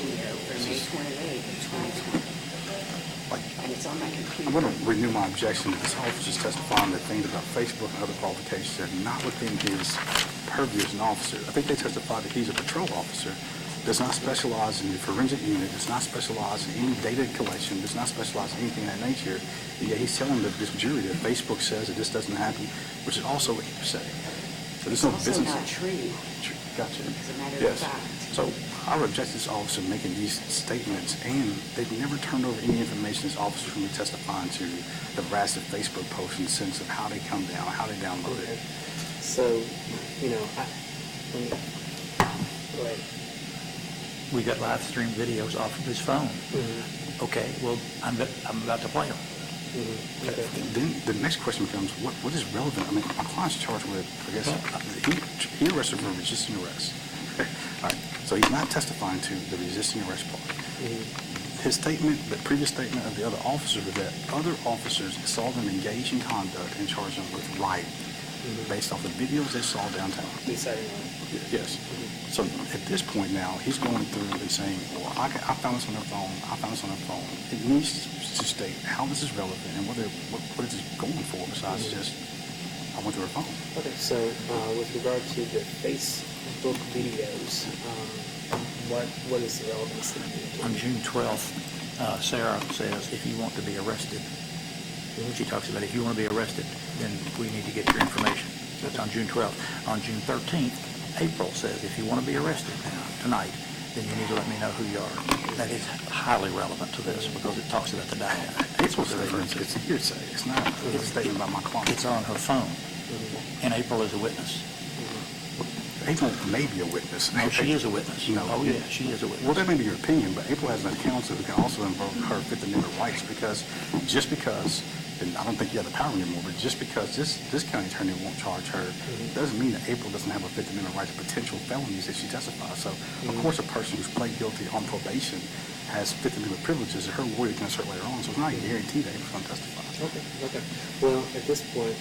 video for May 28th of 2020. And it's on my computer. I'm going to renew my objection. This officer is testifying that things about Facebook and other qualifications are not within his purview as an officer. I think they testified that he's a patrol officer, does not specialize in the forensic unit, does not specialize in any data collection, does not specialize in anything of that nature. And yet he's telling this jury that Facebook says that this doesn't happen, which is also what he said. So there's no It's business. also not true. Gotcha. As a matter Yes. of fact. So I would object to this officer making these statements, and they've never turned over any information as officers from me testifying to the veracity of Facebook posts in the sense of how they come down, how they download it. So, go ahead. We got live stream videos off of his phone. Mm-hmm. Okay, well, I'm about to play them. Mm-hmm. Okay. Then the next question becomes, what is relevant? I mean, my client's charged with, I guess, he arrested for resisting arrest. All right, so he's not testifying to the resisting arrest part. Mm-hmm. His statement, the previous statement of the other officer, was that other officers saw them engage in conduct and charged them with rioting, based off the videos they saw downtown. Inciting riot. Yes. So at this point now, he's going through and saying, well, I found this on their phone, I found this on their phone. It needs to state how this is relevant and what is it going for besides just, I went through her phone. Okay, so with regard to the Facebook videos, what is the relevance? On June 12th, Sarah says, if you want to be arrested, she talks about if you want to be arrested, then we need to get your information. That's on June 12th. On June 13th, April says, if you want to be arrested tonight, then you need to let me know who you are. That is highly relevant to this because it talks about the data. April's statement, it's hearsay. It's not a statement about my client. It's on her phone, and April is a witness. April may be a witness. No, she is a witness. No. Oh, yeah, she is a witness. Well, that may be your opinion, but April has an counsel who can also invoke her Fifth Amendment rights because just because, and I don't think you have the power anymore, but just because this county attorney won't charge her doesn't mean that April doesn't have a Fifth Amendment right to potential felonies if she testifies. So, of course, a person who's pled guilty on probation has Fifth Amendment privileges that her lawyer can assert later on. So it's not a guarantee that April's going to testify. Okay. Well, at this point,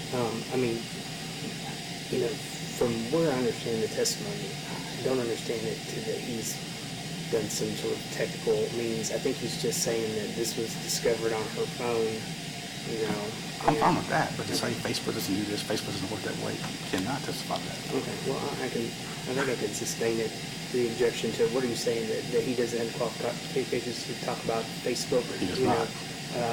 from where I understand the testimony, I don't understand it that he's done some sort of technical means. I think he's just saying that this was discovered on her phone, I'm fine with that, but to say Facebook doesn't do this, Facebook doesn't work that way, you cannot testify to that. Okay, well, I think I can sustain it, the objection to, what are you saying, that he doesn't have qualifications to talk about Facebook? He does not.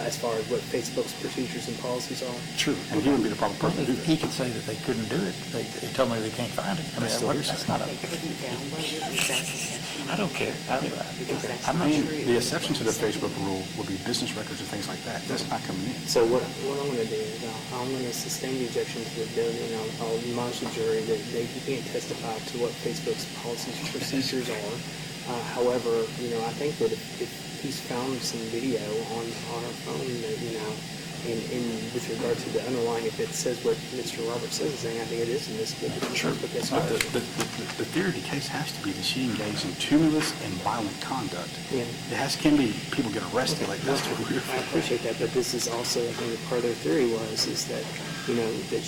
As far as what Facebook's procedures and policies are? True, and he wouldn't be the proper person to do He that. could say that they couldn't do it. They tell me they can't find it. I mean, that's not a... They couldn't download it because that's exception. I don't care. Because that's I'm not not true. The exception to the Facebook rule would be business records and things like that. That's not coming in. So what I'm going to do is I'm going to sustain the objection to the bill, and I'll admonish the jury that he can't testify to what Facebook's policies and procedures are. However, I think that if he's found some video on her phone that, and with regard to the underlying, if it says what Mr. Roberts says is saying, I think it is in this bill. Sure, but the theory of the case has to be that she engaged in tumultuous and violent conduct. Yeah. Can be people get arrested like this. I appreciate that, but this is also, I think, part of their theory is that, that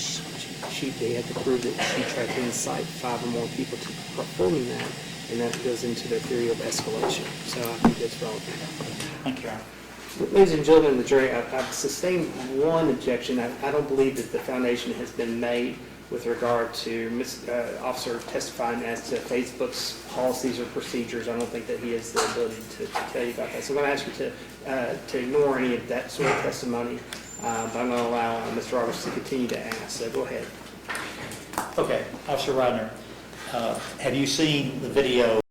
they had to prove that she tried to incite 5 or more people to performing that, and that goes into their theory of escalation. So I think that's relevant. Thank you, Your Honor. Ladies and gentlemen of the jury, I've sustained one objection. I don't believe that the foundation has been made with regard to officer testifying as to Facebook's policies or procedures. I don't think that he has the ability to tell you about that. So I'm going to ask you to ignore any of that sort of testimony, but I'm going to allow Mr. Roberts to continue to ask. So go ahead. Okay, Officer Rodner, have you seen the video